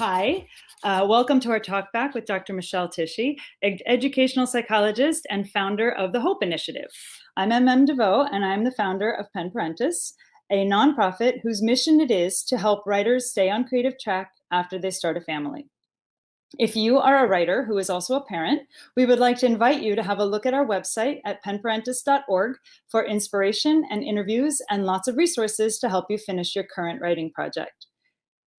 Hi, welcome to our talk back with Dr. Michelle Tishi, educational psychologist and founder of the HOEP Initiative. I'm M.M. DeVoe, and I'm the founder of Pen Parentis, a nonprofit whose mission it is to help writers stay on creative track after they start a family. If you are a writer who is also a parent, we would like to invite you to have a look at our website at penparentis.org for inspiration and interviews and lots of resources to help you finish your current writing project.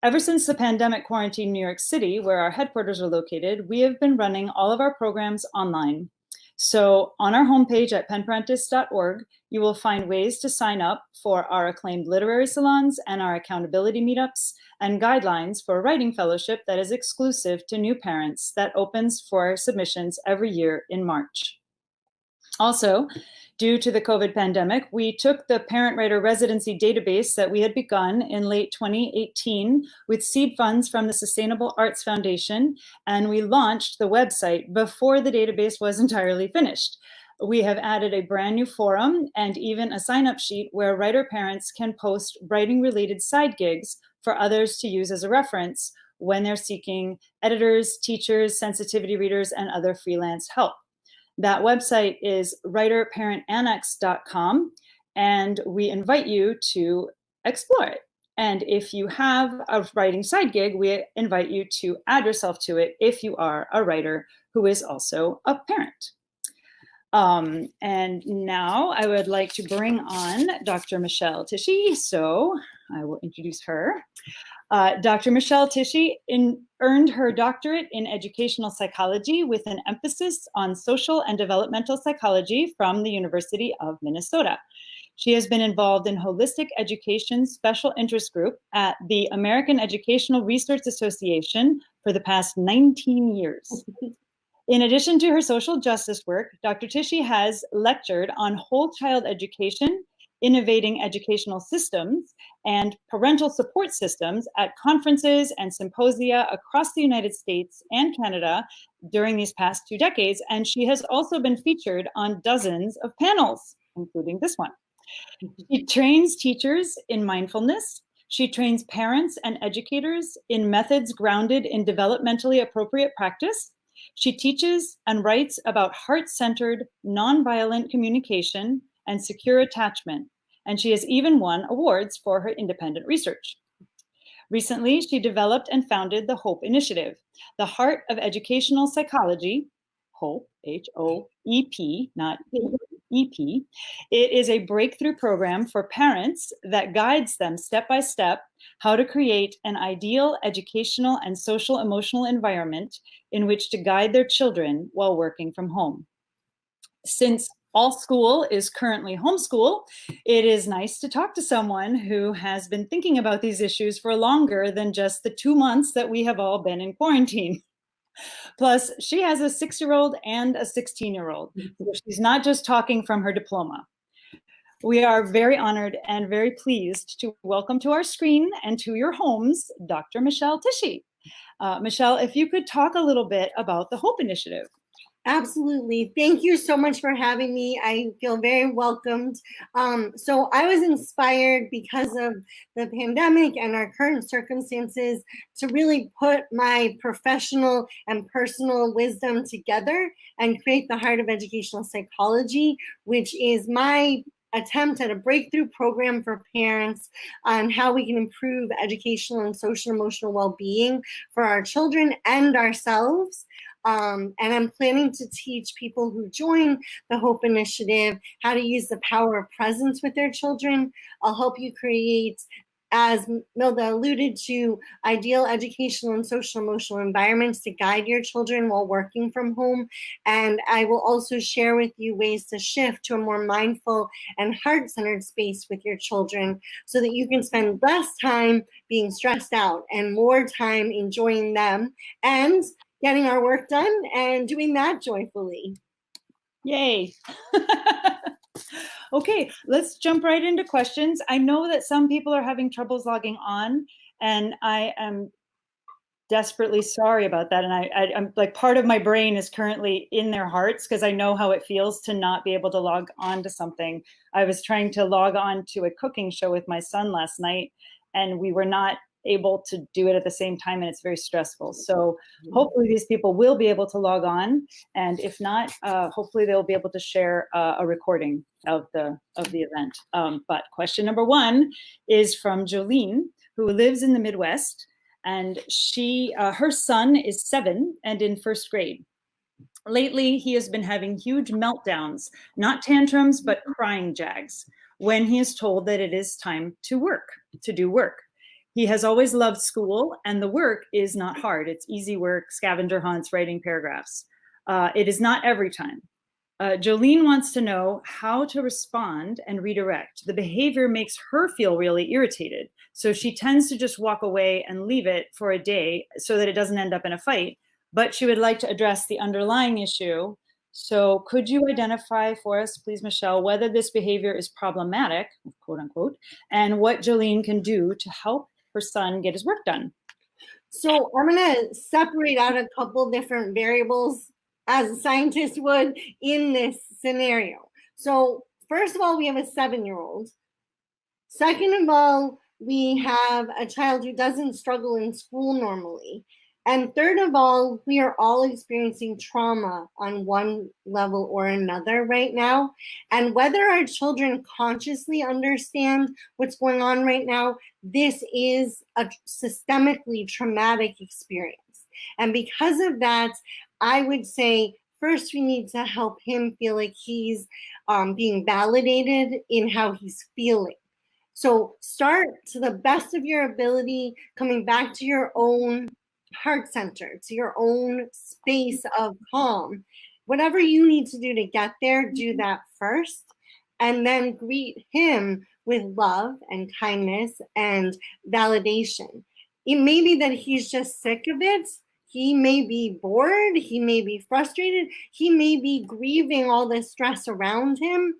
Ever since the pandemic quarantined New York City, where our headquarters are located, we have been running all of our programs online. So on our homepage at penparentis.org, you will find ways to sign up for our acclaimed literary salons and our accountability meetups and guidelines for a writing fellowship that is exclusive to new parents that opens for submissions every year in March. Also, due to the COVID pandemic, we took the parent writer residency database that we had begun in late 2018 with seed funds from the Sustainable Arts Foundation, and we launched the website before the database was entirely finished. We have added a brand new forum and even a sign-up sheet where writer parents can post writing-related side gigs for others to use as a reference when they're seeking editors, teachers, sensitivity readers, and other freelance help. That website is writerparentannex.com, and we invite you to explore it. And if you have a writing side gig, we invite you to add yourself to it if you are a writer who is also a parent. And now I would like to bring on Dr. Michelle Tishi, so I will introduce her. Dr. Michelle Tishi earned her doctorate in educational psychology with an emphasis on social and developmental psychology from the University of Minnesota. She has been involved in holistic education special interest group at the American Educational Research Association for the past 19 years. In addition to her social justice work, Dr. Tishi has lectured on whole child education, innovating educational systems, and parental support systems at conferences and symposia across the United States and Canada during these past 2 decades. And she has also been featured on dozens of panels, including this one. She trains teachers in mindfulness. She trains parents and educators in methods grounded in developmentally appropriate practice. She teaches and writes about heart-centered, nonviolent communication and secure attachment, and she has even won awards for her independent research. Recently, she developed and founded the HOEP Initiative, the Heart of Educational Psychology, HOEP, H-O-E-P, not E-P. It is a breakthrough program for parents that guides them step by step how to create an ideal educational and social emotional environment in which to guide their children while working from home. Since all school is currently homeschool, it is nice to talk to someone who has been thinking about these issues for longer than just the 2 months that we have all been in quarantine. Plus, she has a 6-year-old and a 16-year-old, so she's not just talking from her diploma. We are very honored and very pleased to welcome to our screen and to your homes, Dr. Michelle Tishi. Michelle, if you could talk a little bit about the HOEP Initiative. Absolutely. Thank you so much for having me. I feel very welcomed. So I was inspired because of the pandemic and our current circumstances to really put my professional and personal wisdom together and create the Heart of Educational Psychology, which is my attempt at a breakthrough program for parents on how we can improve educational and social emotional well-being for our children and ourselves. And I'm planning to teach people who join the HOEP Initiative how to use the power of presence with their children. I'll help you create, as Milda alluded to, ideal educational and social emotional environments to guide your children while working from home. And I will also share with you ways to shift to a more mindful and heart-centered space with your children so that you can spend less time being stressed out and more time enjoying them and getting our work done and doing that joyfully. Yay. Okay, let's jump right into questions. I know that some people are having troubles logging on, and I am desperately sorry about that. And I'm like, part of my brain is currently in their hearts because I know how it feels to not be able to log on to something. I was trying to log on to a cooking show with my son last night, and we were not able to do it at the same time, and it's very stressful. So hopefully these people will be able to log on, and if not, hopefully they'll be able to share a recording of the event. But question number 1 is from Jolene, who lives in the Midwest, and her son is 7 and in 1st grade. Lately, he has been having huge meltdowns, not tantrums, but crying jags, when he is told that it is time to do work. He has always loved school, and the work is not hard. It's easy work, scavenger hunts, writing paragraphs. It is not every time. Jolene wants to know how to respond and redirect. The behavior makes her feel really irritated, so she tends to just walk away and leave it for a day so that it doesn't end up in a fight. But she would like to address the underlying issue. So could you identify for us, please, Michelle, whether this behavior is problematic, quote unquote, and what Jolene can do to help her son get his work done? So I'm going to separate out a couple different variables as a scientist would in this scenario. So first of all, we have a 7-year-old. Second of all, we have a child who doesn't struggle in school normally. And third of all, we are all experiencing trauma on one level or another right now. And whether our children consciously understand what's going on right now, this is a systemically traumatic experience. And because of that, I would say, first, we need to help him feel like he's being validated in how he's feeling. So start to the best of your ability, coming back to your own heart center, to your own space of calm. Whatever you need to do to get there, do that first, and then greet him with love and kindness and validation. It may be that he's just sick of it. He may be bored. He may be frustrated. He may be grieving all the stress around him,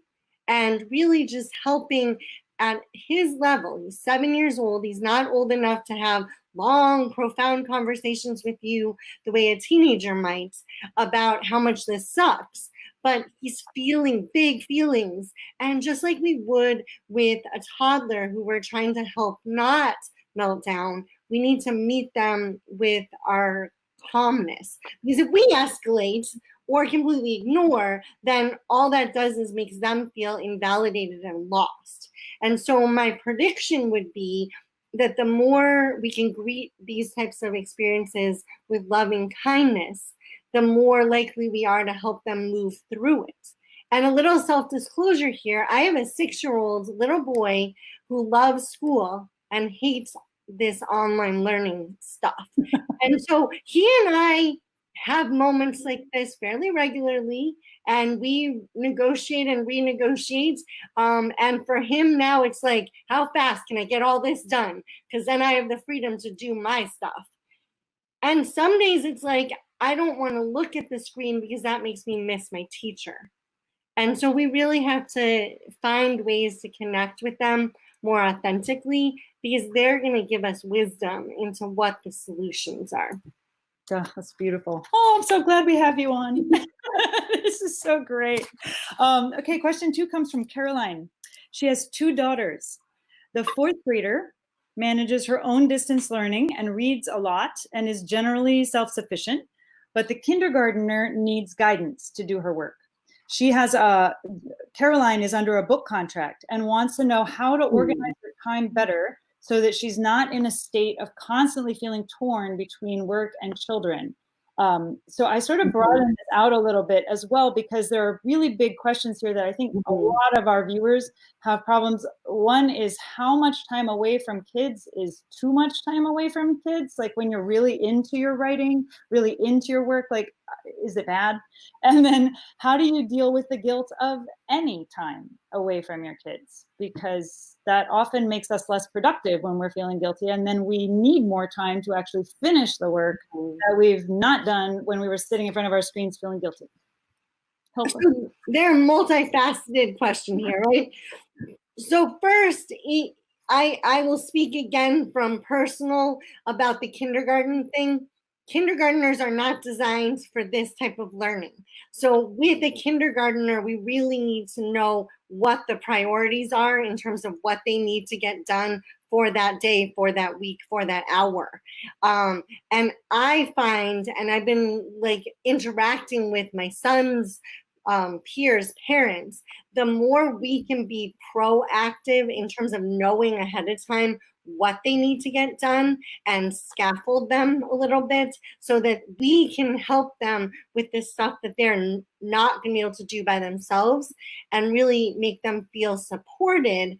and really just helping at his level. He's 7 years old. He's not old enough to have long, profound conversations with you the way a teenager might about how much this sucks. But he's feeling big feelings. And just like we would with a toddler who we're trying to help not melt down, we need to meet them with our calmness. Because if we escalate or completely ignore, then all that does is makes them feel invalidated and lost. And so my prediction would be that the more we can greet these types of experiences with loving kindness, the more likely we are to help them move through it. And a little self-disclosure here, I have a 6-year-old little boy who loves school and hates this online learning stuff. And so he and I have moments like this fairly regularly, and we negotiate and renegotiate. And for him now, it's like, how fast can I get all this done? Because then I have the freedom to do my stuff. And some days it's like, I don't want to look at the screen because that makes me miss my teacher. And so we really have to find ways to connect with them more authentically, because they're going to give us wisdom into what the solutions are. Oh, that's beautiful. Oh, I'm so glad we have you on. This is so great. Okay, question 2 comes from Caroline. She has 2 daughters. The 4th grader manages her own distance learning and reads a lot and is generally self-sufficient, but the kindergartner needs guidance to do her work. Caroline is under a book contract and wants to know how to organize her time better so that she's not in a state of constantly feeling torn between work and children. So I sort of broadened this out a little bit as well, because there are really big questions here that I think a lot of our viewers have problems. One is, how much time away from kids is too much time away from kids? Like when you're really into your writing, really into your work, like, is it bad? And then how do you deal with the guilt of any time away from your kids? Because that often makes us less productive when we're feeling guilty. And then we need more time to actually finish the work that we've not done when we were sitting in front of our screens feeling guilty. So they're a multifaceted question here, right? So first, I will speak again from personal about the kindergarten thing. Kindergartners are not designed for this type of learning. So with a kindergartner, we really need to know what the priorities are in terms of what they need to get done for that day, for that week, for that hour. And I find, and I've been like interacting with my son's peers, parents, the more we can be proactive in terms of knowing ahead of time what they need to get done and scaffold them a little bit so that we can help them with this stuff that they're not going to be able to do by themselves, and really make them feel supported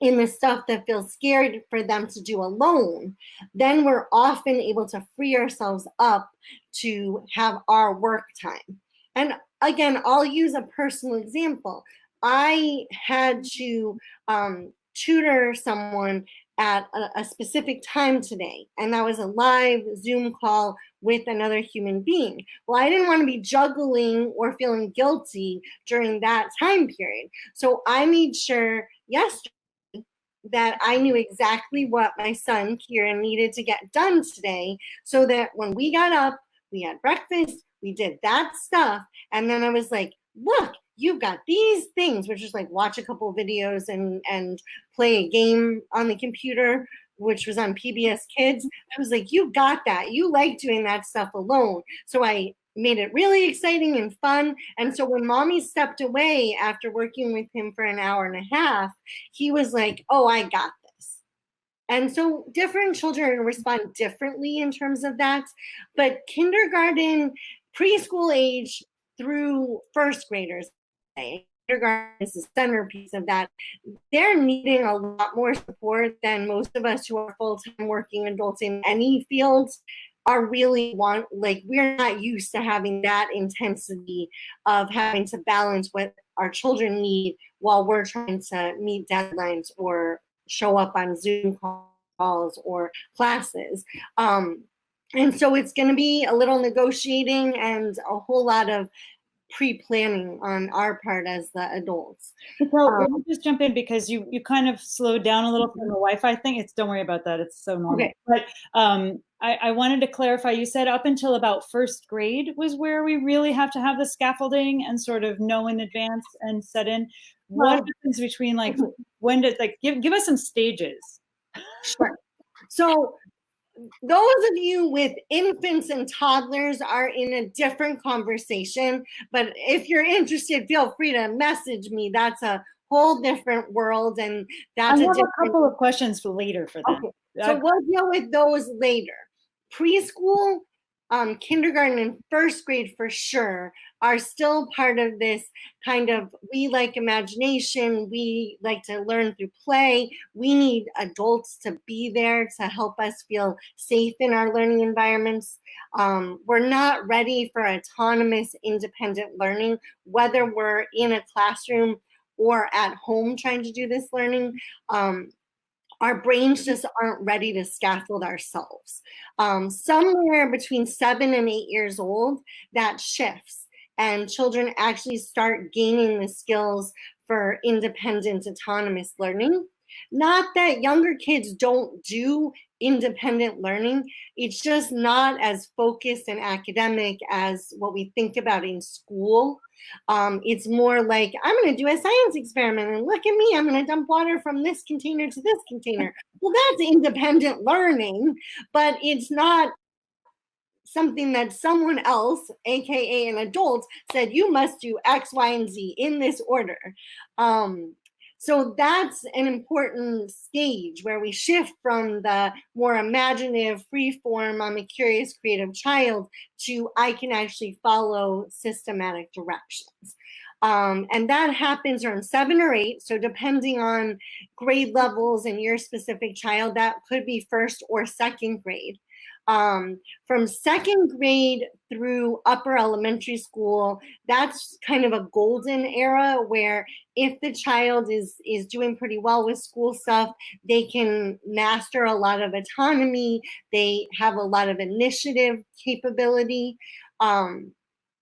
in the stuff that feels scared for them to do alone, then we're often able to free ourselves up to have our work time. And again, I'll use a personal example. I had to tutor someone at a specific time today, and that was a live Zoom call with another human being. Well, I didn't want to be juggling or feeling guilty during that time period. So I made sure yesterday that I knew exactly what my son Kieran needed to get done today, so that when we got up, we had breakfast, we did that stuff, and then I was like, look, you've got these things, which is like watch a couple of videos and play a game on the computer, which was on PBS Kids. I was like, you got that. You like doing that stuff alone. So I made it really exciting and fun. And so when mommy stepped away after working with him for an hour and a half, he was like, oh, I got this. And so different children respond differently in terms of that. But kindergarten, preschool age through first graders, kindergarten is the centerpiece of that. They're needing a lot more support than most of us who are full-time working adults in any fields are really we're not used to having that intensity of having to balance what our children need while we're trying to meet deadlines or show up on Zoom calls or classes. And so it's going to be a little negotiating and a whole lot of pre-planning on our part as the adults. So let me just jump in, because you kind of slowed down a little from the Wi-Fi thing. Don't worry about that. It's so normal. Okay. But I wanted to clarify, you said up until about first grade was where we really have to have the scaffolding and sort of know in advance and set in. What happens between when did give us some stages? Sure. So those of you with infants and toddlers are in a different conversation, but if you're interested, feel free to message me. That's a whole different world, and that's I have a couple of questions for later for that. Okay. So we'll deal with those later. Preschool, kindergarten, and first grade for sure are still part of this kind of, we like imagination, we like to learn through play. We need adults to be there to help us feel safe in our learning environments. We're not ready for autonomous, independent learning, whether we're in a classroom or at home trying to do this learning. Our brains just aren't ready to scaffold ourselves. Somewhere between 7 and 8 years old, that shifts, and children actually start gaining the skills for independent, autonomous learning. Not that younger kids don't do independent learning, it's just not as focused and academic as what we think about in school. It's more like, I'm going to do a science experiment and look at me, I'm going to dump water from this container to this container. Well, that's independent learning, but it's not something that someone else, AKA an adult, said you must do X, Y, and Z in this order. So that's an important stage where we shift from the more imaginative, free-form, I'm a curious, creative child, to I can actually follow systematic directions. And that happens around 7 or 8. So depending on grade levels and your specific child, that could be first or second grade. From second grade through upper elementary school, that's kind of a golden era where if the child is doing pretty well with school stuff, they can master a lot of autonomy, they have a lot of initiative capability. And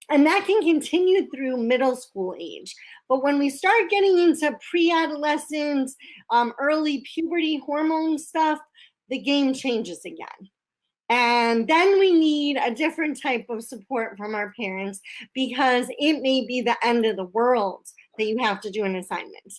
that can continue through middle school age. But when we start getting into pre-adolescence, early puberty hormone stuff, the game changes again. And then we need a different type of support from our parents, because it may be the end of the world that you have to do an assignment.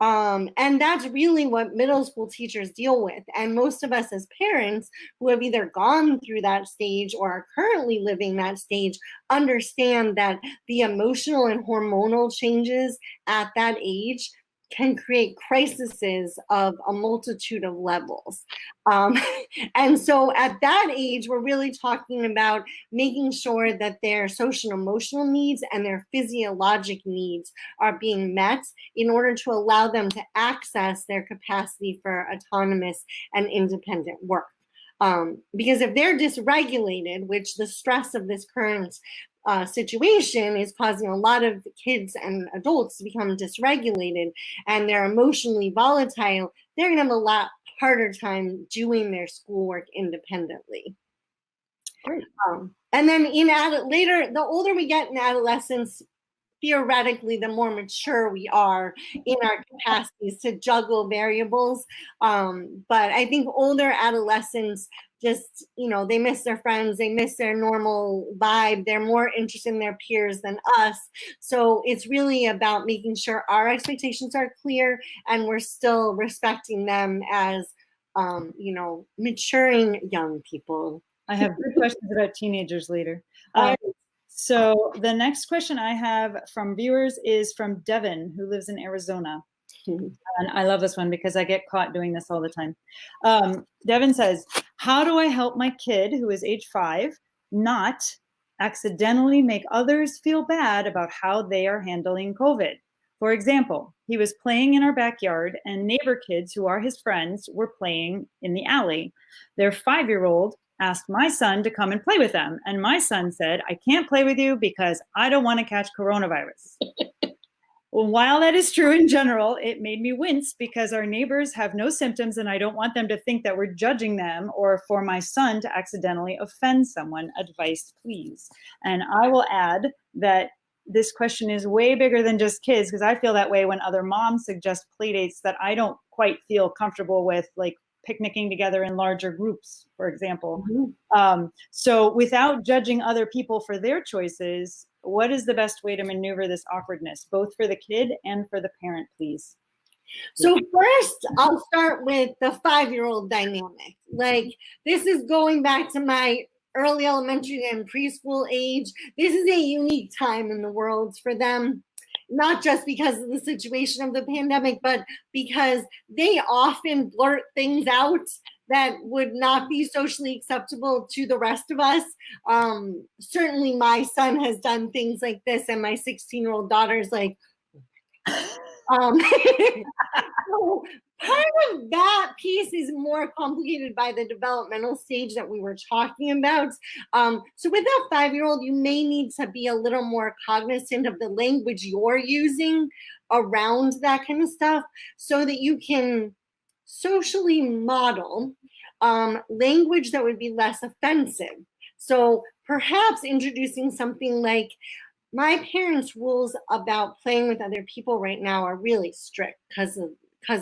And that's really what middle school teachers deal with. And most of us as parents who have either gone through that stage or are currently living that stage understand that the emotional and hormonal changes at that age can create crises of a multitude of levels. Um, and so at that age, we're really talking about making sure that their social and emotional needs and their physiologic needs are being met in order to allow them to access their capacity for autonomous and independent work. Because if they're dysregulated, which the stress of this current situation is causing a lot of kids and adults to become dysregulated, and they're emotionally volatile, they're going to have a lot harder time doing their schoolwork independently. Great. And then later, the older we get in adolescence, theoretically, the more mature we are in our capacities to juggle variables. But I think older adolescents just, they miss their friends, they miss their normal vibe, they're more interested in their peers than us. So it's really about making sure our expectations are clear and we're still respecting them as, maturing young people. I have good questions about teenagers later. So the next question I have from viewers is from Devin, who lives in Arizona. And I love this one because I get caught doing this all the time. Devin says, how do I help my kid who is age 5 not accidentally make others feel bad about how they are handling COVID? For example, he was playing in our backyard and neighbor kids who are his friends were playing in the alley. Their 5-year-old asked my son to come and play with them. And my son said, I can't play with you because I don't want to catch coronavirus. Well, while that is true in general, it made me wince because our neighbors have no symptoms and I don't want them to think that we're judging them or for my son to accidentally offend someone. Advice, please. And I will add that this question is way bigger than just kids, because I feel that way when other moms suggest play dates that I don't quite feel comfortable with, like picnicking together in larger groups, for example. Mm-hmm. So without judging other people for their choices, what is the best way to maneuver this awkwardness, both for the kid and for the parent, please? So first, I'll start with the 5-year-old dynamic. Like, this is going back to my early elementary and preschool age. This is a unique time in the world for them, not just because of the situation of the pandemic, but because they often blurt things out that would not be socially acceptable to the rest of us. Certainly my son has done things like this, and my 16-year-old daughter's like, so part of that piece is more complicated by the developmental stage that we were talking about. So with that 5-year-old, you may need to be a little more cognizant of the language you're using around that kind of stuff so that you can socially model language that would be less offensive. So perhaps introducing something like, my parents' rules about playing with other people right now are really strict because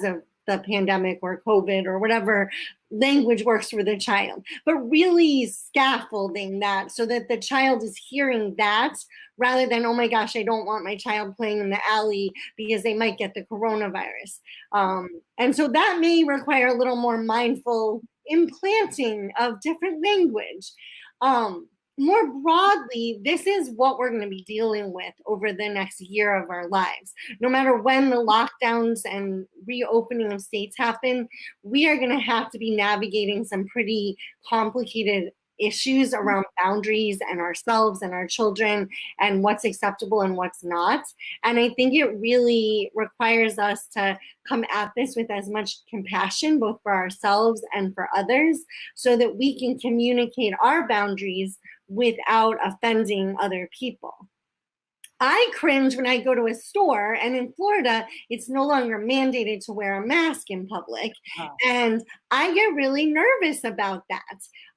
of the pandemic or COVID or whatever language works for the child, but really scaffolding that so that the child is hearing that rather than, oh my gosh, I don't want my child playing in the alley because they might get the coronavirus. And so that may require a little more mindful implanting of different language. More broadly, this is what we're going to be dealing with over the next year of our lives. No matter when the lockdowns and reopening of states happen, we are going to have to be navigating some pretty complicated issues around boundaries and ourselves and our children and what's acceptable and what's not. And I think it really requires us to come at this with as much compassion, both for ourselves and for others, so that we can communicate our boundaries without offending other people. I cringe when I go to a store, and in Florida, it's no longer mandated to wear a mask in public. Oh. And I get really nervous about that.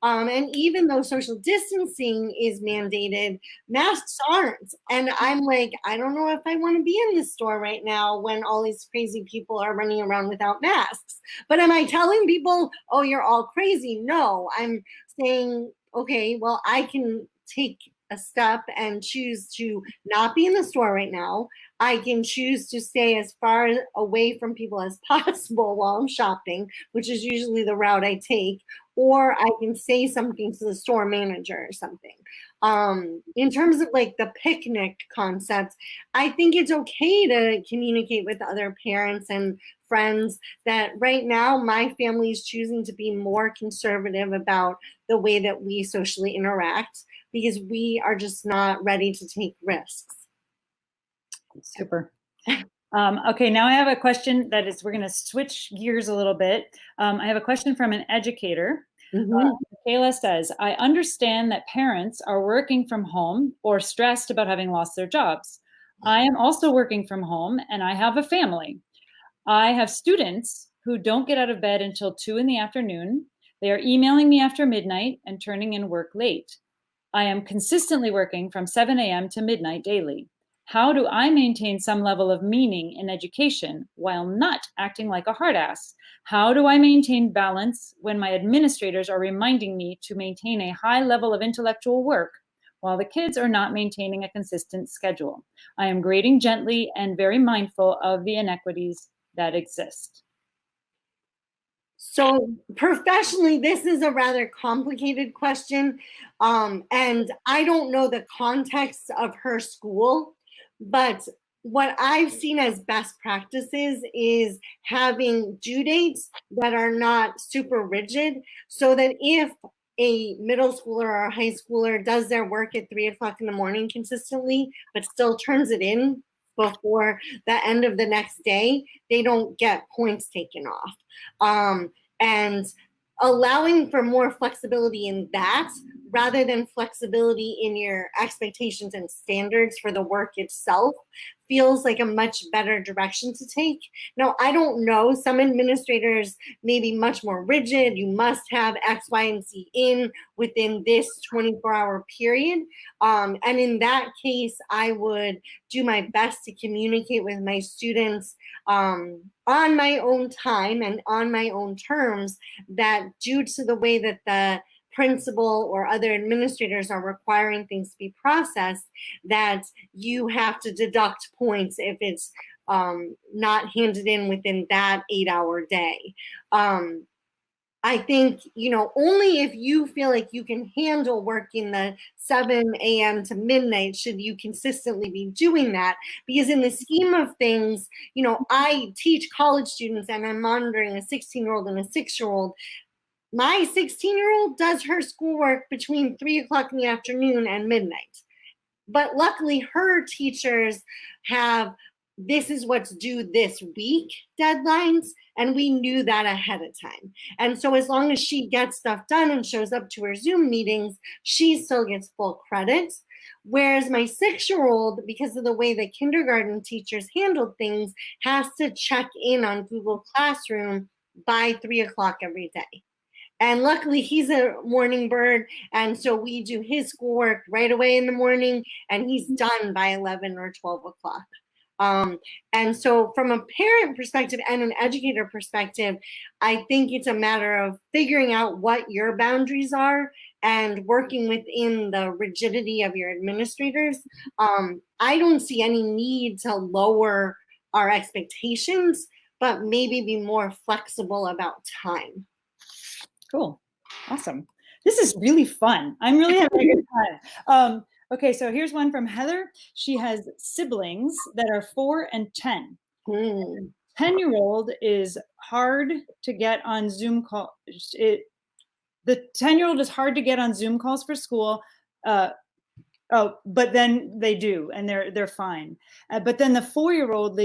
And even though social distancing is mandated, masks aren't. And I'm like, I don't know if I want to be in the store right now when all these crazy people are running around without masks. But am I telling people, oh, you're all crazy? No, I'm saying, okay, well, I can take a step and choose to not be in the store right now. I can choose to stay as far away from people as possible while I'm shopping, which is usually the route I take, or I can say something to the store manager or something. In terms of like the picnic concept, I think it's okay to communicate with other parents and friends that right now my family is choosing to be more conservative about the way that we socially interact because we are just not ready to take risks. Super. Okay, now I have a question that is, we're going to switch gears a little bit. I have a question from an educator. Michaela says, I understand that parents are working from home or stressed about having lost their jobs. I am also working from home and I have a family. I have students who don't get out of bed until 2 in the afternoon. They are emailing me after midnight and turning in work late. I am consistently working from 7 a.m. to midnight daily. How do I maintain some level of meaning in education while not acting like a hard ass? How do I maintain balance when my administrators are reminding me to maintain a high level of intellectual work while the kids are not maintaining a consistent schedule? I am grading gently and very mindful of the inequities that exist. So professionally, this is a rather complicated question. And I don't know the context of her school, but what I've seen as best practices is having due dates that are not super rigid so that if a middle schooler or a high schooler does their work at 3 o'clock in the morning consistently, but still turns it in before the end of the next day, they don't get points taken off. And allowing for more flexibility in that rather than flexibility in your expectations and standards for the work itself feels like a much better direction to take. Now, I don't know, some administrators may be much more rigid. You must have X, Y, and Z in within this 24-hour period. And in that case, I would do my best to communicate with my students on my own time and on my own terms that due to the way that the principal or other administrators are requiring things to be processed, that you have to deduct points if it's not handed in within that 8-hour day. I think, only if you feel like you can handle working the 7 a.m. to midnight should you consistently be doing that. Because in the scheme of things, I teach college students and I'm monitoring a 16-year-old and a 6-year-old. My 16-year-old does her schoolwork between 3 o'clock in the afternoon and midnight. But luckily, her teachers have this is what's due this week deadlines, and we knew that ahead of time. And so as long as she gets stuff done and shows up to her Zoom meetings, she still gets full credit. Whereas my 6-year-old, because of the way the kindergarten teachers handled things, has to check in on Google Classroom by 3 o'clock every day. And luckily, he's a morning bird, and so we do his schoolwork right away in the morning, and he's done by 11 or 12 o'clock. And so from a parent perspective and an educator perspective, I think it's a matter of figuring out what your boundaries are and working within the rigidity of your administrators. I don't see any need to lower our expectations, but maybe be more flexible about time. Cool. Awesome. This is really fun. I'm really having a good time. Okay, so here's one from Heather. She has siblings that are 4 and 10. 10-year-old is hard to get on Zoom call. The 10-year-old is hard to get on Zoom calls for school. But then they do, and they're fine. But then the 4-year-old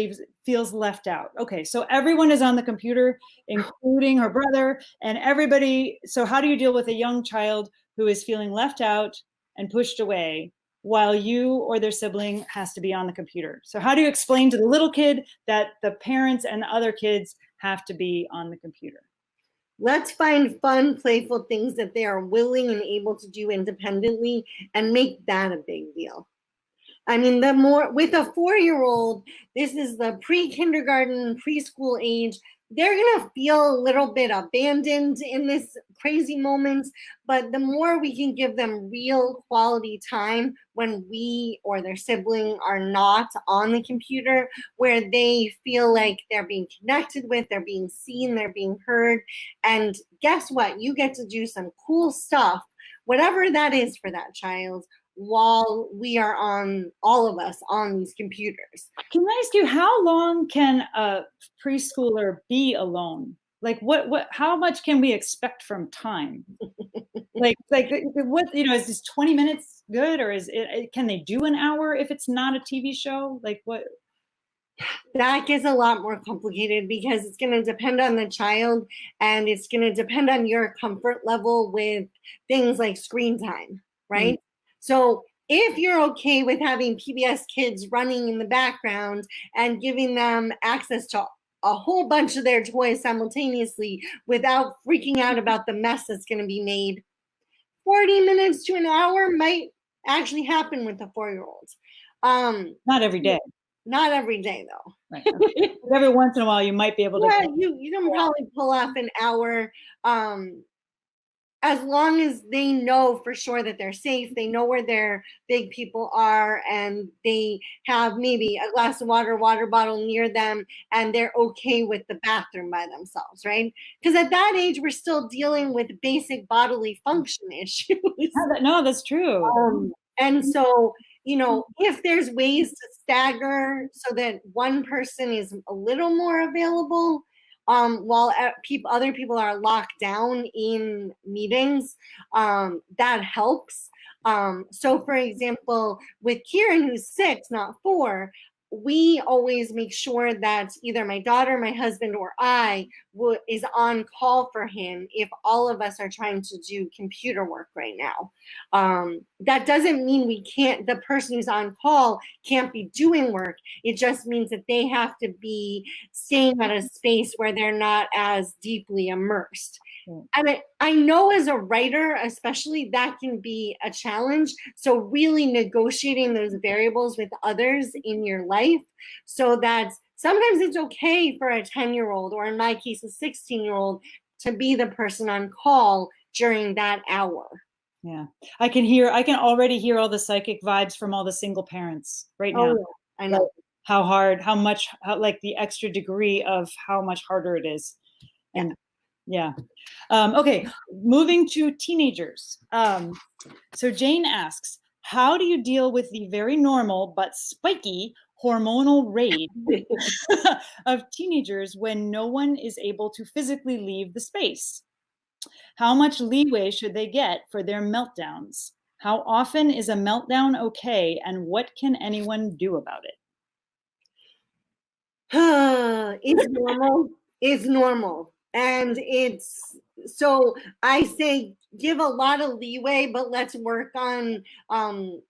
feels left out. Okay, so everyone is on the computer, including her brother and everybody. So how do you deal with a young child who is feeling left out and pushed away while you or their sibling has to be on the computer? So how do you explain to the little kid that the parents and the other kids have to be on the computer? Let's find fun, playful things that they are willing and able to do independently and make that a big deal. I mean, with a 4-year-old, this is the pre-kindergarten, preschool age. they're going to feel a little bit abandoned in this crazy moment, but the more we can give them real quality time when we or their sibling are not on the computer, where they feel like they're being connected with, they're being seen, they're being heard. And guess what? You get to do some cool stuff, whatever that is for that child, while we are on, all of us, on these computers. Can I ask you, how long can a preschooler be alone? Like how much can we expect from time? like what, is this 20 minutes good, or is it, can they do an hour if it's not a TV show? Like what? That gets a lot more complicated because it's going to depend on the child, and it's going to depend on your comfort level with things like screen time, right? Mm. So if you're okay with having PBS Kids running in the background and giving them access to a whole bunch of their toys simultaneously without freaking out about the mess that's going to be made, 40 minutes to an hour might actually happen with a 4-year-old. Not every day. Not every day, though. Right. Okay. Every once in a while, you might be able to. Yeah, you can probably pull off an hour, as long as they know for sure that they're safe, they know where their big people are, and they have maybe a glass of water, water bottle near them, and they're okay with the bathroom by themselves, right? Because at that age, we're still dealing with basic bodily function issues. No, that's true. And so, if there's ways to stagger so that one person is a little more available, while other people are locked down in meetings, that helps. So for example, with Kieran, who's 6, not 4, we always make sure that either my daughter, my husband, or I is on call for him if all of us are trying to do computer work right now. That doesn't mean the person who's on call can't be doing work. It just means that they have to be staying at a space where they're not as deeply immersed. And I know as a writer, especially, that can be a challenge. So really negotiating those variables with others in your life, so that sometimes it's okay for a 10-year-old, or in my case, a 16-year-old, to be the person on call during that hour. Yeah, I can already hear all the psychic vibes from all the single parents right now. Oh, I know. Like how hard, how like the extra degree of how much harder it is. And yeah. Okay, moving to teenagers. So Jane asks, how do you deal with the very normal but spiky hormonal rage of teenagers when no one is able to physically leave the space? How much leeway should they get for their meltdowns? How often is a meltdown okay, and what can anyone do about it? It's normal. It's normal. And so I say give a lot of leeway, but let's work on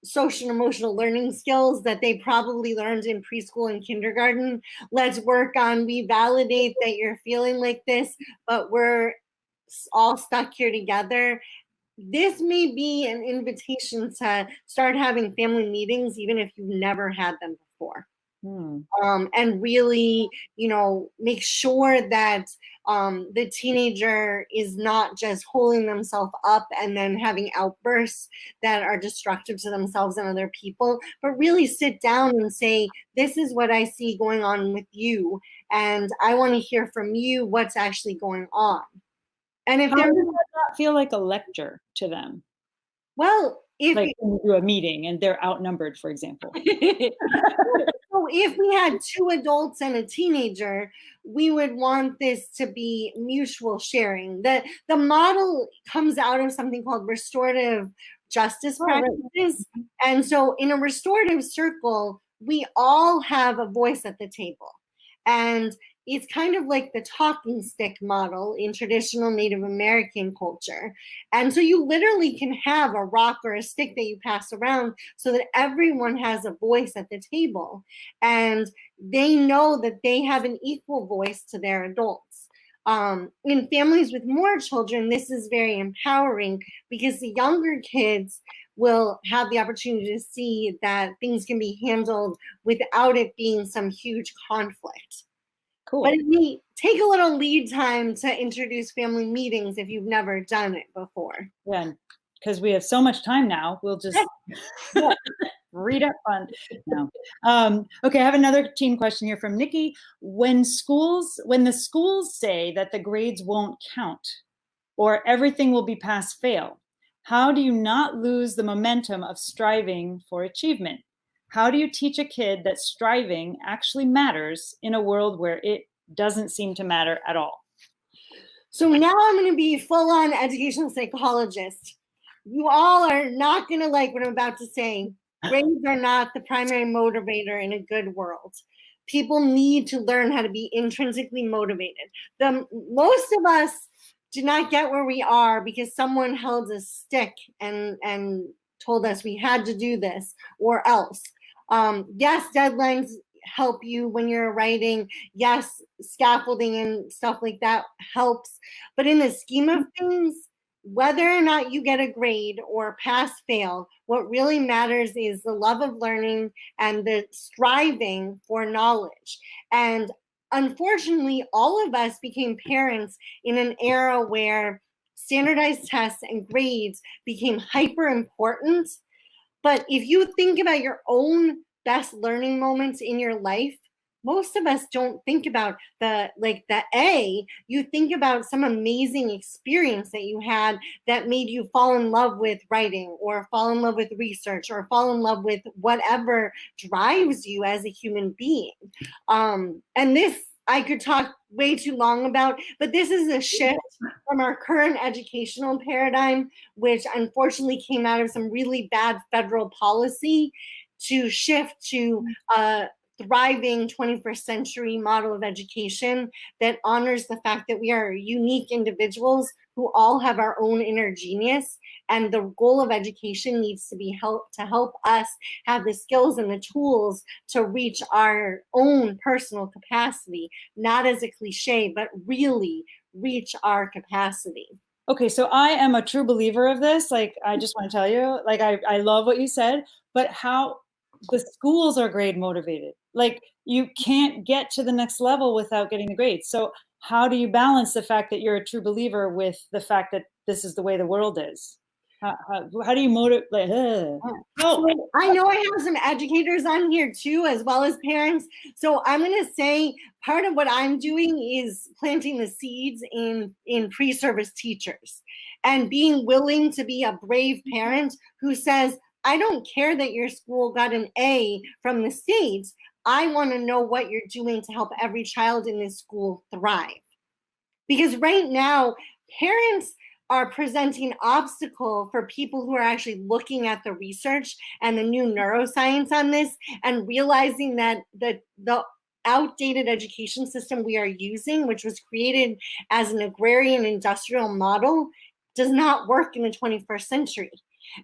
social and emotional learning skills that they probably learned in preschool and kindergarten. Let's work on, we validate that you're feeling like this, but we're all stuck here together. This may be an invitation to start having family meetings, even if you've never had them before. And really, make sure that the teenager is not just holding themselves up and then having outbursts that are destructive to themselves and other people, but really sit down and say, this is what I see going on with you, and I want to hear from you what's actually going on. And if does that not feel like a lecture to them? Well, if like when you do a meeting and they're outnumbered, for example. So if we had 2 adults and a teenager, we would want this to be mutual sharing. The model comes out of something called restorative justice practices. Right. And so in a restorative circle, we all have a voice at the table. And it's kind of like the talking stick model in traditional Native American culture. And so you literally can have a rock or a stick that you pass around so that everyone has a voice at the table. And they know that they have an equal voice to their adults. In families with more children, this is very empowering because the younger kids will have the opportunity to see that things can be handled without it being some huge conflict. Cool. But it may take a little lead time to introduce family meetings if you've never done it before. Yeah, because we have so much time now, we'll just Yeah. read up on no. Okay, I have another team question here from Nikki. When the schools say that the grades won't count or everything will be pass fail, how do you not lose the momentum of striving for achievement? How do you teach a kid that striving actually matters in a world where it doesn't seem to matter at all? So now I'm going to be full on educational psychologist. You all are not going to like what I'm about to say. Grades are not the primary motivator in a good world. People need to learn how to be intrinsically motivated. Most of us do not get where we are because someone held a stick and told us we had to do this or else. Yes, deadlines help you when you're writing. Yes, scaffolding and stuff like that helps. But in the scheme of things, whether or not you get a grade or pass fail, what really matters is the love of learning and the striving for knowledge. And unfortunately, all of us became parents in an era where standardized tests and grades became hyper important. But if you think about your own best learning moments in your life, most of us don't think about the A. You think about some amazing experience that you had that made you fall in love with writing or fall in love with research or fall in love with whatever drives you as a human being. And this I could talk way too long about, but this is a shift from our current educational paradigm, which unfortunately came out of some really bad federal policy, to shift to a thriving 21st century model of education that honors the fact that we are unique individuals who all have our own inner genius. And the goal of education needs to be to help us have the skills and the tools to reach our own personal capacity, not as a cliche, but really reach our capacity. Okay, so I am a true believer of this. Like, I just want to tell you, like, I love what you said, but how the schools are grade motivated. Like, you can't get to the next level without getting the grades. So how do you balance the fact that you're a true believer with the fact that this is the way the world is? How do you motivate? Like, So I know I have some educators on here too, as well as parents. So I'm going to say part of what I'm doing is planting the seeds in pre-service teachers and being willing to be a brave parent who says, I don't care that your school got an A from the state. I want to know what you're doing to help every child in this school thrive. Because right now, parents are presenting obstacle for people who are actually looking at the research and the new neuroscience on this and realizing that the outdated education system we are using, which was created as an agrarian industrial model, does not work in the 21st century.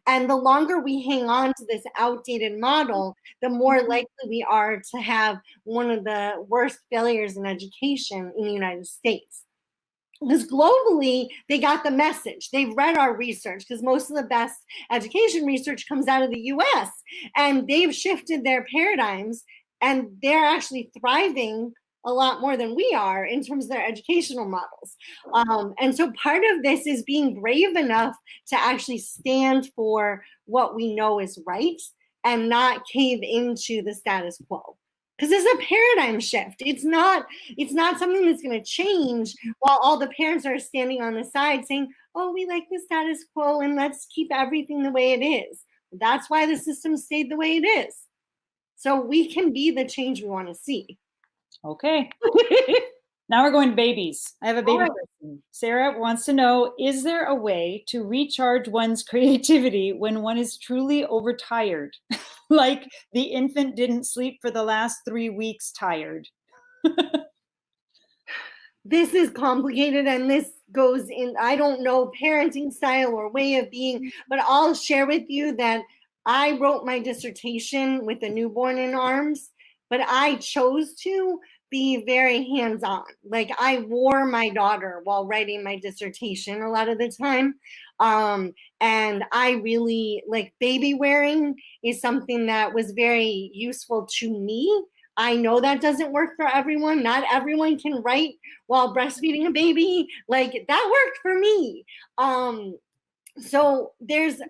And the longer we hang on to this outdated model, the more likely we are to have one of the worst failures in education in the United States. Because globally, they got the message. They've read our research because most of the best education research comes out of the US. And they've shifted their paradigms and they're actually thriving a lot more than we are in terms of their educational models. And so part of this is being brave enough to actually stand for what we know is right and not cave into the status quo. Because it's a paradigm shift. It's not something that's going to change while all the parents are standing on the side saying, oh, we like the status quo and let's keep everything the way it is. That's why the system stayed the way it is. So we can be the change we want to see. Okay. Now we're going to babies. I have a baby question. Sarah wants to know, is there a way to recharge one's creativity when one is truly overtired? Like the infant didn't sleep for the last 3 weeks tired. This is complicated and this goes in, I don't know, parenting style or way of being, but I'll share with you that I wrote my dissertation with a newborn in arms, but I chose to be very hands-on. Like I wore my daughter while writing my dissertation a lot of the time. And I really like baby wearing is something that was very useful to me I know that doesn't work for everyone. Not everyone can write while breastfeeding a baby. Like that worked for me. So there's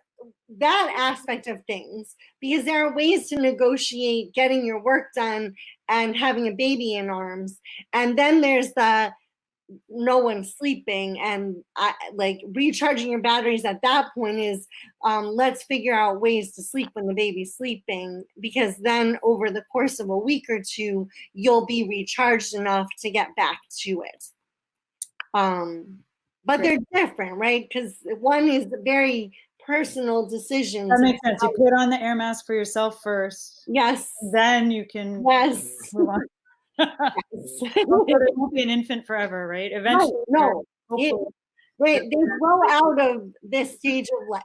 that aspect of things, because there are ways to negotiate getting your work done and having a baby in arms. And then there's the no one's sleeping, and like recharging your batteries at that point is let's figure out ways to sleep when the baby's sleeping, because then over the course of a week or two you'll be recharged enough to get back to it. But they're different, right? Because one is very personal decisions. That makes sense. You put on the air mask for yourself first. Yes. Then you can move on. It won't be an infant forever, right? Eventually. No. They grow out of this stage of life.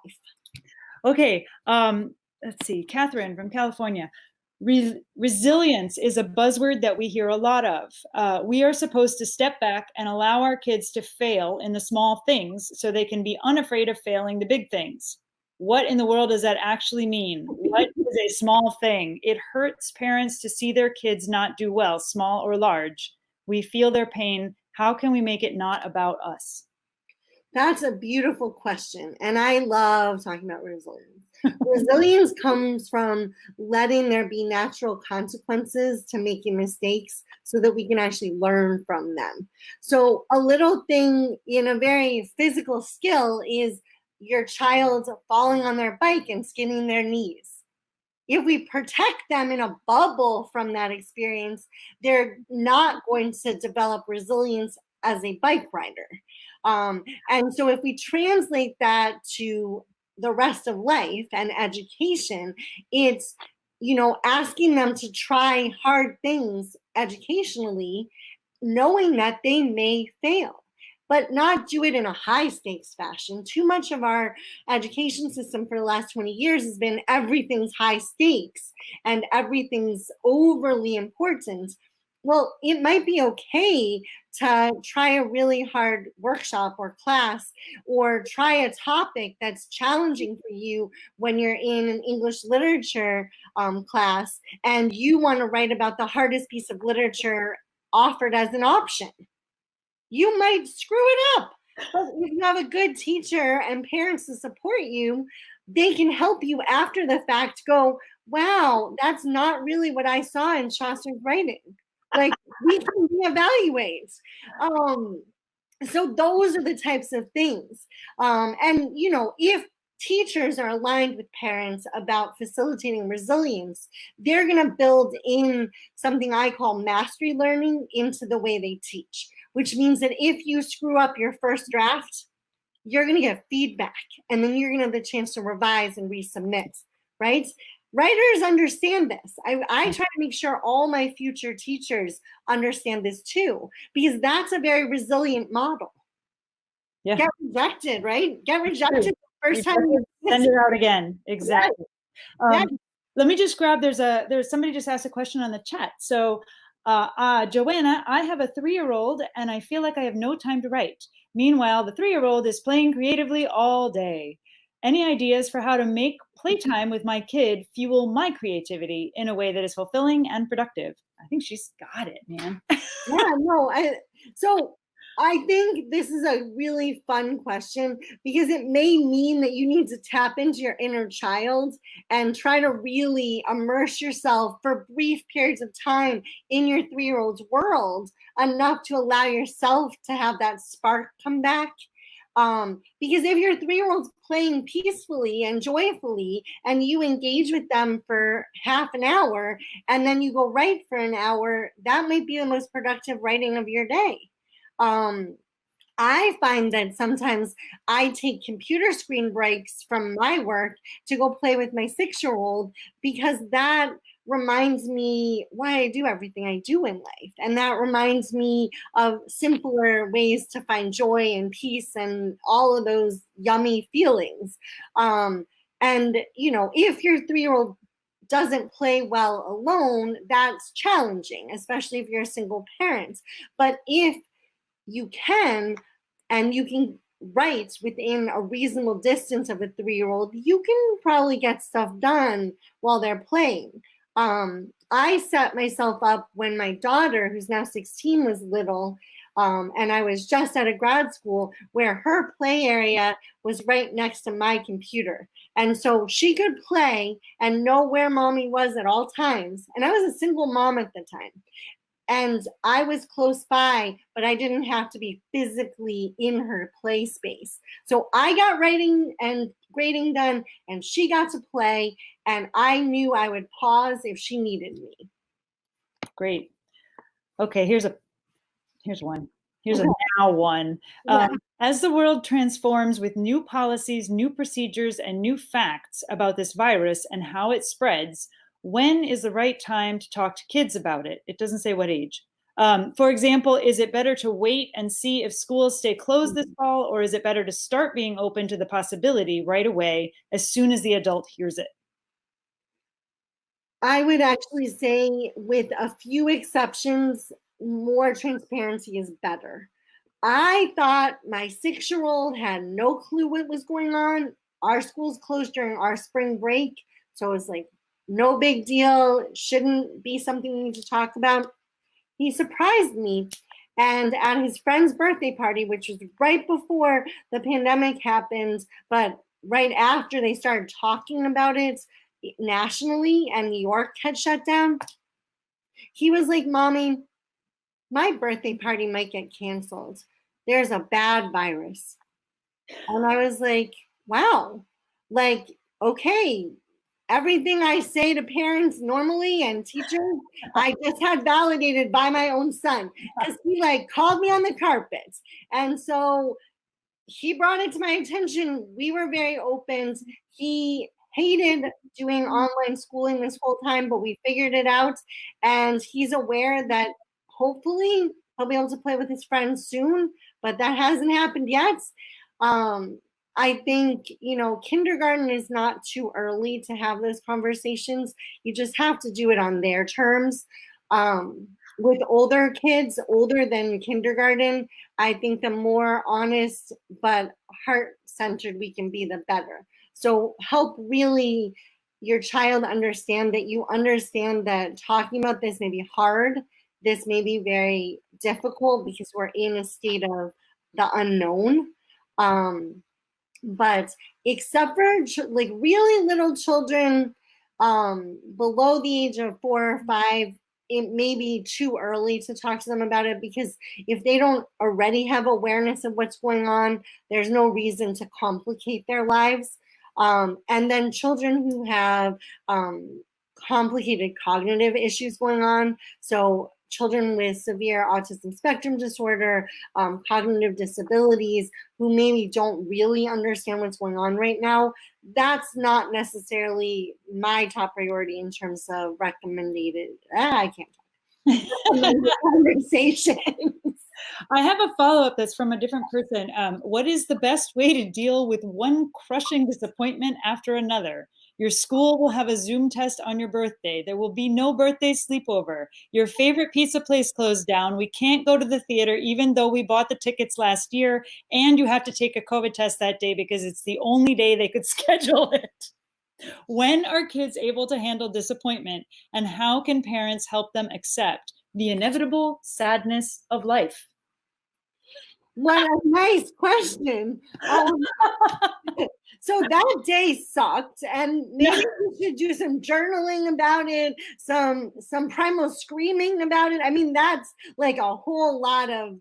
Okay. Let's see. Catherine from California. Resilience is a buzzword that we hear a lot of. We are supposed to step back and allow our kids to fail in the small things so they can be unafraid of failing the big things. What in the world does that actually mean? What is a small thing? It hurts parents to see their kids not do well, small or large. We feel their pain. How can we make it not about us? That's a beautiful question. And I love talking about resilience. Resilience comes from letting there be natural consequences to making mistakes so that we can actually learn from them. So a little thing in a very physical skill is your child falling on their bike and skinning their knees. If we protect them in a bubble from that experience, they're not going to develop resilience as a bike rider. And so if we translate that to the rest of life and education, it's, asking them to try hard things educationally, knowing that they may fail, but not do it in a high stakes fashion. Too much of our education system for the last 20 years has been everything's high stakes and everything's overly important. Well, it might be okay to try a really hard workshop or class, or try a topic that's challenging for you when you're in an English literature class and you want to write about the hardest piece of literature offered as an option. You might screw it up. But if you have a good teacher and parents to support you, they can help you after the fact go, wow, that's not really what I saw in Chaucer's writing. Like, we can reevaluate. So those are the types of things. And, if teachers are aligned with parents about facilitating resilience, they're going to build in something I call mastery learning into the way they teach, which means that if you screw up your first draft, you're going to get feedback, and then you're going to have the chance to revise and resubmit, right? Writers understand this. I try to make sure all my future teachers understand this too, because that's a very resilient model. Yeah. Get rejected, right? Get rejected the first time you send it out again. Exactly. Yeah. Let me just grab, there's somebody just asked a question on the chat. So Joanna, I have a 3-year-old and I feel like I have no time to write. Meanwhile, the 3-year-old is playing creatively all day. Any ideas for how to make playtime with my kid fuel my creativity in a way that is fulfilling and productive? I think she's got it, man. Yeah, no. So I think this is a really fun question, because it may mean that you need to tap into your inner child and try to really immerse yourself for brief periods of time in your 3-year-old's world, enough to allow yourself to have that spark come back. Because if your 3-year-old's playing peacefully and joyfully and you engage with them for half an hour and then you go write for an hour, that might be the most productive writing of your day. I find that sometimes I take computer screen breaks from my work to go play with my 6-year-old, because that reminds me why I do everything I do in life. And that reminds me of simpler ways to find joy and peace and all of those yummy feelings. And, if your 3-year-old doesn't play well alone, that's challenging, especially if you're a single parent. But if you can, and you can write within a reasonable distance of a 3-year-old, you can probably get stuff done while they're playing. I set myself up when my daughter, who's now 16, was little, and I was just out of grad school, where her play area was right next to my computer. And so she could play and know where mommy was at all times. And I was a single mom at the time. And I was close by, but I didn't have to be physically in her play space. So I got writing and grading done, and she got to play, and I knew I would pause if she needed me. Great. Okay, here's one. Here's a now one. Yeah. As the world transforms with new policies, new procedures, and new facts about this virus and how it spreads, when is the right time to talk to kids about it? It doesn't say what age. For example, is it better to wait and see if schools stay closed this fall, or is it better to start being open to the possibility right away as soon as the adult hears it? I would actually say, with a few exceptions, more transparency is better. I thought my 6-year-old had no clue what was going on. Our schools closed during our spring break, so it was like, no big deal. It shouldn't be something we need to talk about. He surprised me. And at his friend's birthday party, which was right before the pandemic happened, but right after they started talking about it nationally and New York had shut down, he was like, Mommy, my birthday party might get canceled. There's a bad virus. And I was like, wow, like, okay, everything I say to parents normally and teachers, I just had validated by my own son, because he like called me on the carpet. And so he brought it to my attention. We were very open. He hated doing online schooling this whole time, but we figured it out. And he's aware that hopefully he'll be able to play with his friends soon, but that hasn't happened yet. I think, kindergarten is not too early to have those conversations. You just have to do it on their terms. With older kids, older than kindergarten, I think the more honest but heart-centered we can be, the better. So help really your child understand that you understand that talking about this may be hard. This may be very difficult because we're in a state of the unknown. But except for like really little children below the age of 4 or 5, it may be too early to talk to them about it, because if they don't already have awareness of what's going on, there's no reason to complicate their lives. And then children who have complicated cognitive issues going on, so children with severe autism spectrum disorder, cognitive disabilities, who maybe don't really understand what's going on right now, that's not necessarily my top priority in terms of recommended. I can't talk. Conversations. I have a follow-up that's from a different person. What is the best way to deal with one crushing disappointment after another? Your school will have a Zoom test on your birthday. There will be no birthday sleepover. Your favorite pizza place closed down. We can't go to the theater even though we bought the tickets last year. And you have to take a COVID test that day because it's the only day they could schedule it. When are kids able to handle disappointment, and how can parents help them accept the inevitable sadness of life? What a nice question. So that day sucked, and maybe we should do some journaling about it, some primal screaming about it. I mean, that's like a whole lot of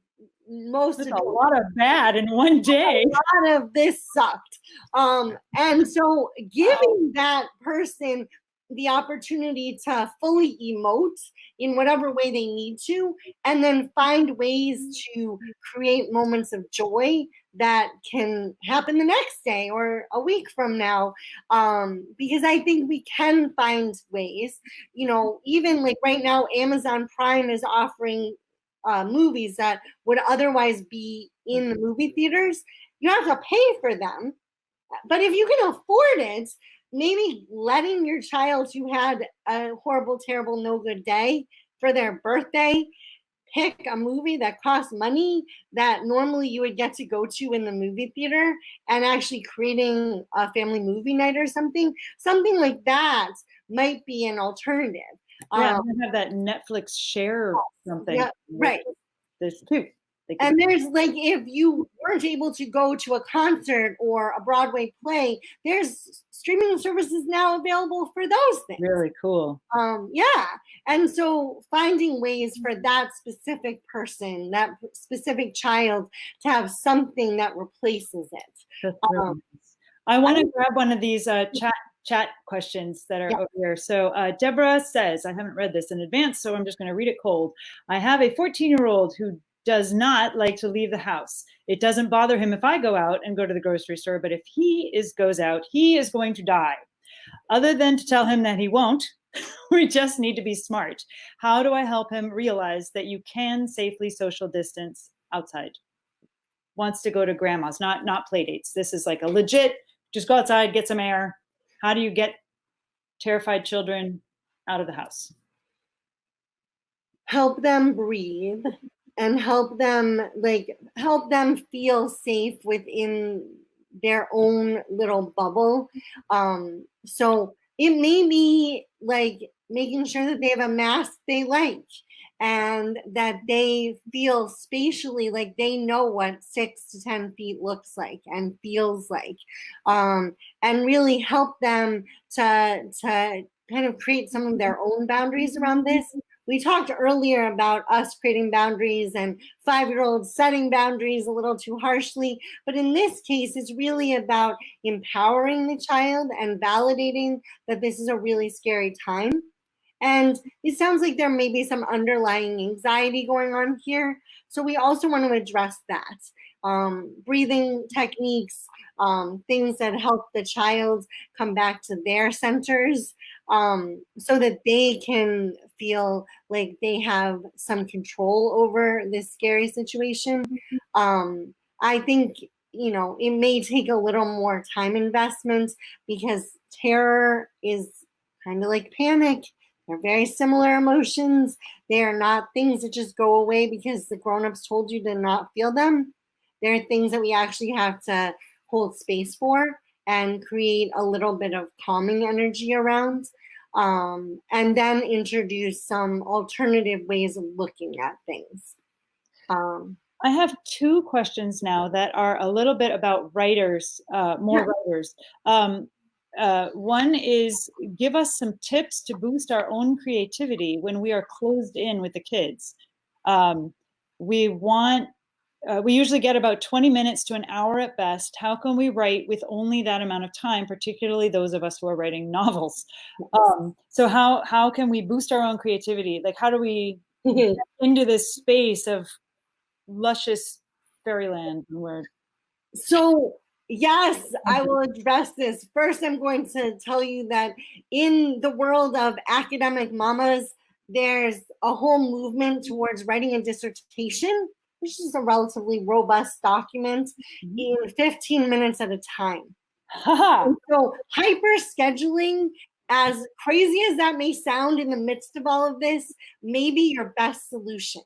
a lot of bad in one day. A lot of this sucked. And so giving that person the opportunity to fully emote in whatever way they need to, and then find ways to create moments of joy that can happen the next day or a week from now. Because I think we can find ways, even like right now, Amazon Prime is offering movies that would otherwise be in the movie theaters. You have to pay for them. But if you can afford it, maybe letting your child who had a horrible, terrible, no good day for their birthday pick a movie that costs money that normally you would get to go to in the movie theater and actually creating a family movie night or something like that might be an alternative. Yeah, we have that Netflix share or something. Yeah, right. There's two. And there's like, if you weren't able to go to a concert or a Broadway play, there's streaming services now available for those things. Really cool. Yeah. And so finding ways for that specific person, that specific child to have something that replaces it. I want to grab one of these chat questions that are over here. So Deborah says, I haven't read this in advance, so I'm just going to read it cold. I have a 14-year-old who does not like to leave the house. It doesn't bother him if I go out and go to the grocery store, but if he goes out, he is going to die. Other than to tell him that he won't, we just need to be smart. How do I help him realize that you can safely social distance outside? Wants to go to grandma's, not play dates. This is like a legit, just go outside, get some air. How do you get terrified children out of the house? Help them breathe and help them feel safe within their own little bubble. So it may be like making sure that they have a mask they like and that they feel spatially like they know what 6 to 10 feet looks like and feels like, and really help them to kind of create some of their own boundaries around this. We talked earlier about us creating boundaries and 5-year-olds setting boundaries a little too harshly. But in this case, it's really about empowering the child and validating that this is a really scary time. And it sounds like there may be some underlying anxiety going on here. So we also want to address that. Breathing techniques, things that help the child come back to their centers, so that they can feel like they have some control over this scary situation. I think, it may take a little more time investment because terror is kind of like panic. They're very similar emotions. They are not things that just go away because the grown-ups told you to not feel them. They're things that we actually have to hold space for and create a little bit of calming energy around, and then introduce some alternative ways of looking at things. I have 2 questions now that are a little bit about writers, writers. One is, give us some tips to boost our own creativity when we are closed in with the kids. We usually get about 20 minutes to an hour at best. How can we write with only that amount of time, particularly those of us who are writing novels? So how can we boost our own creativity? Like, how do we get into this space of luscious fairyland? So yes, I will address this. First, I'm going to tell you that in the world of academic mamas, there's a whole movement towards writing a dissertation, which is a relatively robust document, in 15 minutes at a time. So hyper scheduling, as crazy as that may sound in the midst of all of this, may be your best solution.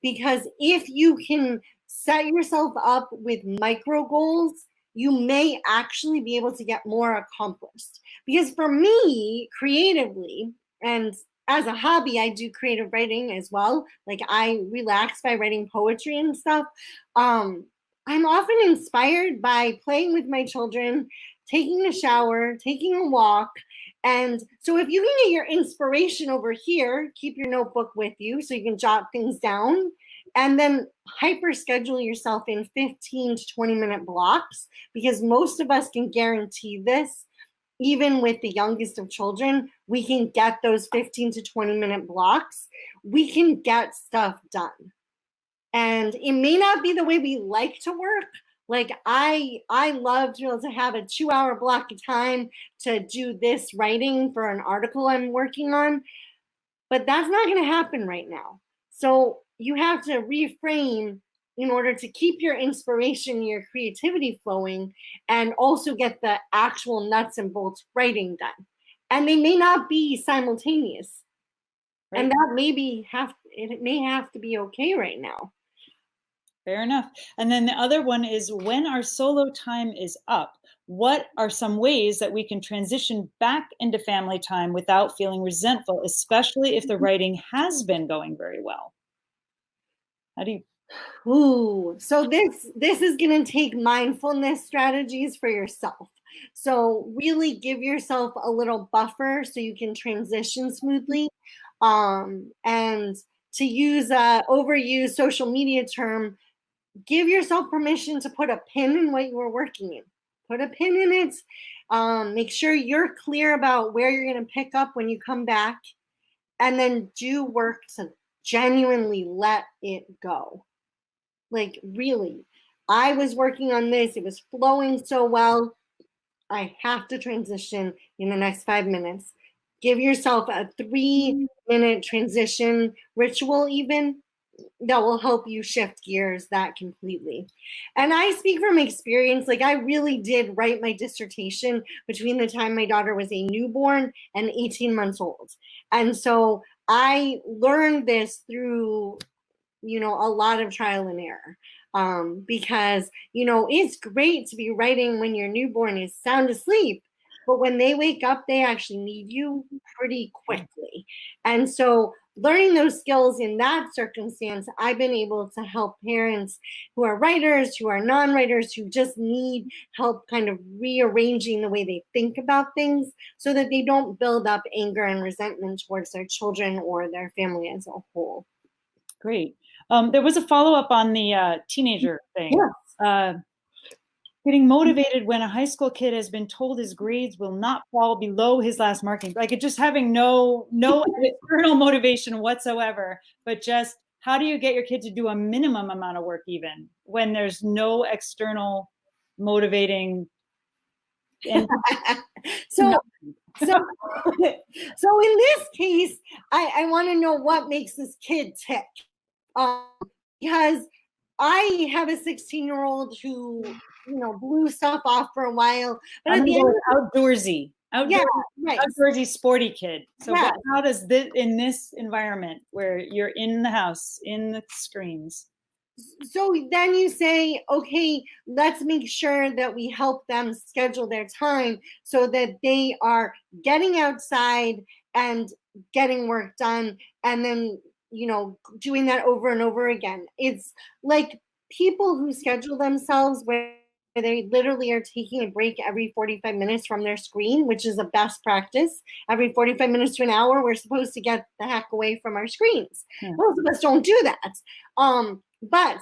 Because if you can set yourself up with micro goals, you may actually be able to get more accomplished. Because for me, creatively, and as a hobby, I do creative writing as well. Like, I relax by writing poetry and stuff. I'm often inspired by playing with my children, taking a shower, taking a walk. And so if you can get your inspiration over here, keep your notebook with you so you can jot things down, and then hyper schedule yourself in 15 to 20-minute blocks, because most of us can guarantee this. Even with the youngest of children, we can get those 15 to 20-minute blocks. We can get stuff done. And it may not be the way we like to work. Like, I love to be able to have a 2-hour block of time to do this writing for an article I'm working on, but that's not going to happen right now. So you have to reframe in order to keep your inspiration, your creativity flowing, and also get the actual nuts and bolts writing done. And they may not be simultaneous. Right. And that it may have to be okay right now. Fair enough. And then the other one is, when our solo time is up, what are some ways that we can transition back into family time without feeling resentful, especially if the writing has been going very well? How do you? Ooh, so this is going to take mindfulness strategies for yourself. So really give yourself a little buffer so you can transition smoothly. And to use a overused social media term, give yourself permission to put a pin in what you were working in. Put a pin in it. Make sure you're clear about where you're going to pick up when you come back, and then do work to genuinely let it go. Like, really, I was working on this, it was flowing so well. I have to transition in the next 5 minutes. Give yourself a 3-minute transition ritual, even, that will help you shift gears that completely. And I speak from experience. Like, I really did write my dissertation between the time my daughter was a newborn and 18 months old. And so I learned this through, a lot of trial and error. Because, it's great to be writing when your newborn is sound asleep, but when they wake up, they actually need you pretty quickly. And so learning those skills in that circumstance, I've been able to help parents who are writers, who are non-writers, who just need help kind of rearranging the way they think about things so that they don't build up anger and resentment towards their children or their family as a whole. Great. There was a follow-up on the teenager thing. Yeah. Getting motivated when a high school kid has been told his grades will not fall below his last marking. Like, it just having no external motivation whatsoever, but just how do you get your kid to do a minimum amount of work even when there's no external motivating? And so so in this case, I want to know what makes this kid tick. Because I have a 16-year-old who, blew stuff off for a while, but I'm at the gonna end, go with outdoorsy, yeah, right. outdoorsy, sporty kid. So Yeah. how does this, in this environment where you're in the house, in the screens? So then you say, okay, let's make sure that we help them schedule their time so that they are getting outside and getting work done, and then, doing that over and over again. It's like people who schedule themselves where they literally are taking a break every 45 minutes from their screen, which is a best practice. Every 45 minutes to an hour, we're supposed to get the heck away from our screens. Most of us don't do that. But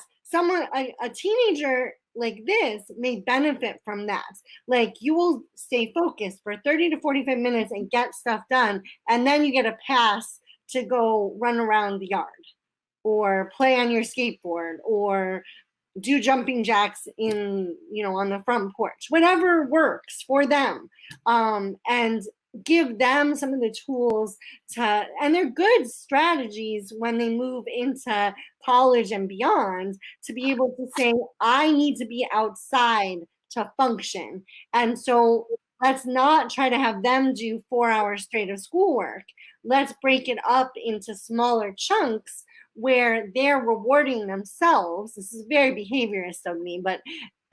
a teenager like this may benefit from that. Like, you will stay focused for 30 to 45 minutes and get stuff done. And then you get a pass to go run around the yard or play on your skateboard or do jumping jacks on the front porch, whatever works for them. And give them some of the tools and they're good strategies when they move into college and beyond, to be able to say, I need to be outside to function. And so let's not try to have them do 4 hours straight of schoolwork. Let's break it up into smaller chunks where they're rewarding themselves. This is very behaviorist of me, but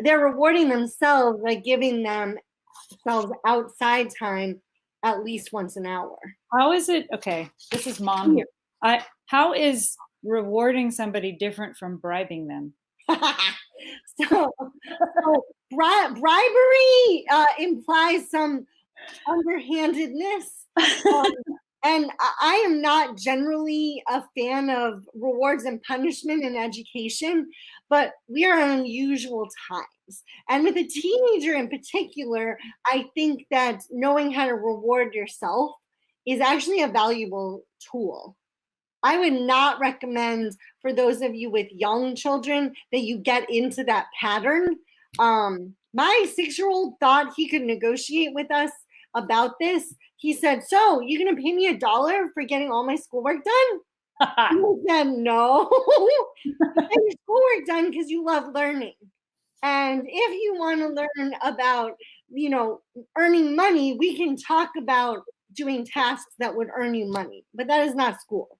they're rewarding themselves by giving themselves outside time at least once an hour. How is it? Okay, this is mom here. How is rewarding somebody different from bribing them? so bribery implies some underhandedness. And I am not generally a fan of rewards and punishment in education, but we are in unusual times. And with a teenager in particular, I think that knowing how to reward yourself is actually a valuable tool. I would not recommend, for those of you with young children, that you get into that pattern. My 6-year-old thought he could negotiate with us about this. He said, so you're going to pay me $1 for getting all my schoolwork done? I said, no. You get your schoolwork done because you love learning. And if you want to learn about, earning money, we can talk about doing tasks that would earn you money, but that is not school.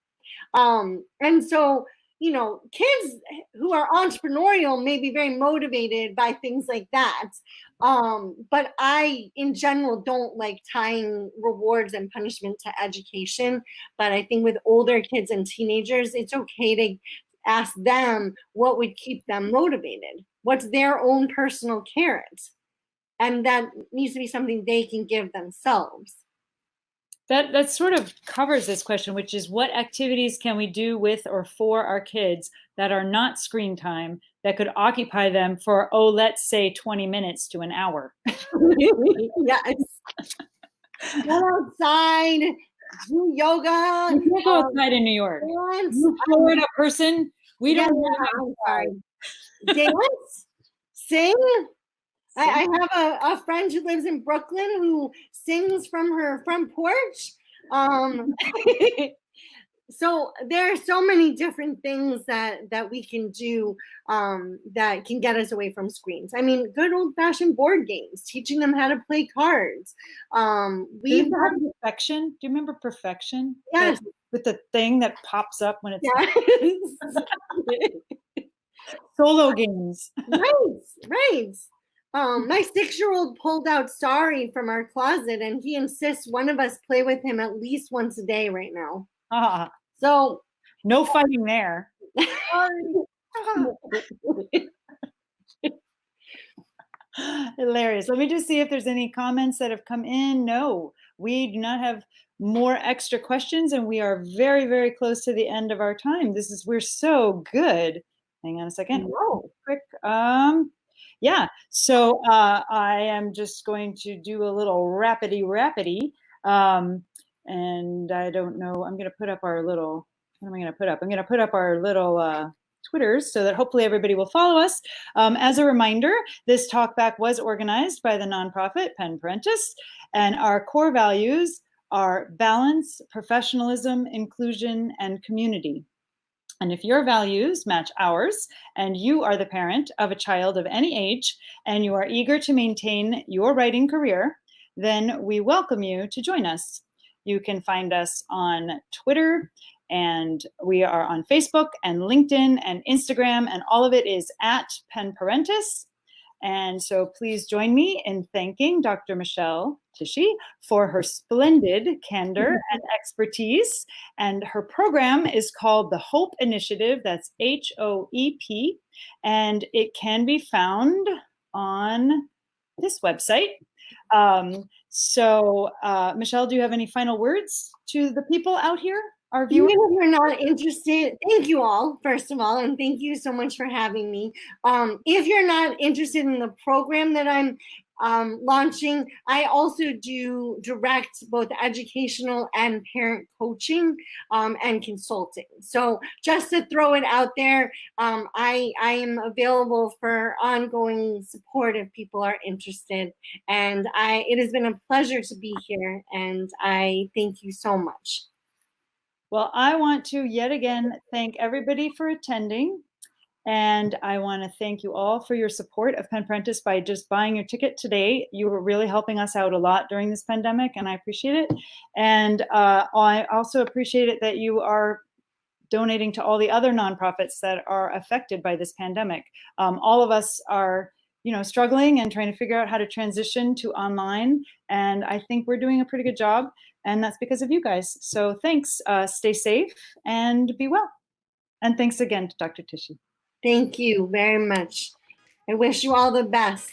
And so, you know, kids who are entrepreneurial may be very motivated by things like that. But I, in general, don't like tying rewards and punishment to education. But I think with older kids and teenagers, it's okay to ask them what would keep them motivated. What's their own personal carrot? And that needs to be something they can give themselves. That sort of covers this question, which is what activities can we do with or for our kids that are not screen time that could occupy them for, oh, let's say 20 minutes to an hour. Yes. Go outside, do yoga. You can't go outside in New York. Dance. You Florida person, we don't I'm sorry. Dance, sing. I have a friend who lives in Brooklyn who sings from her front porch. So there are so many different things that we can do that can get us away from screens. I mean, good old-fashioned board games, teaching them how to play cards. We've had Perfection. Do you remember Perfection? Yes. With the thing that pops up when it's yes. Solo games. Right. My 6-year-old pulled out Sorry from our closet, and he insists one of us play with him at least once a day right now. So no fighting there. Hilarious. Let me just see if there's any comments that have come in. No, we do not have more extra questions, and we are very, very close to the end of our time. We're so good. Hang on a second. Quick. Yeah, so I am just going to do a little rapidy. And I don't know, I'm going to put up our little, what am I going to put up? I'm going to put up our little Twitters so that hopefully everybody will follow us. As a reminder, this talkback was organized by the nonprofit Pen Parentis, and our core values are balance, professionalism, inclusion, and community. And if your values match ours, and you are the parent of a child of any age, and you are eager to maintain your writing career, then we welcome you to join us. You can find us on Twitter, and we are on Facebook and LinkedIn and Instagram, and all of it is at Pen Parentis. And so please join me in thanking Dr. Michelle Tishi for her splendid candor and expertise. And her program is called the HOEP Initiative. That's HOEP. And it can be found on this website. Michelle, do you have any final words to the people out here? Our viewers? Even if you're not interested, thank you all, first of all, and thank you so much for having me. If you're not interested in the program that I'm launching, I also do direct both educational and parent coaching and consulting. So just to throw it out there, I am available for ongoing support if people are interested. And it has been a pleasure to be here, and I thank you so much. Well, I want to yet again thank everybody for attending, and I want to thank you all for your support of Pen Parentis by just buying your ticket today. You were really helping us out a lot during this pandemic, and I appreciate it. And I also appreciate it that you are donating to all the other nonprofits that are affected by this pandemic. All of us are, struggling and trying to figure out how to transition to online, and I think we're doing a pretty good job. And that's because of you guys. So thanks. Stay safe and be well. And thanks again to Dr. Tishi. Thank you very much. I wish you all the best.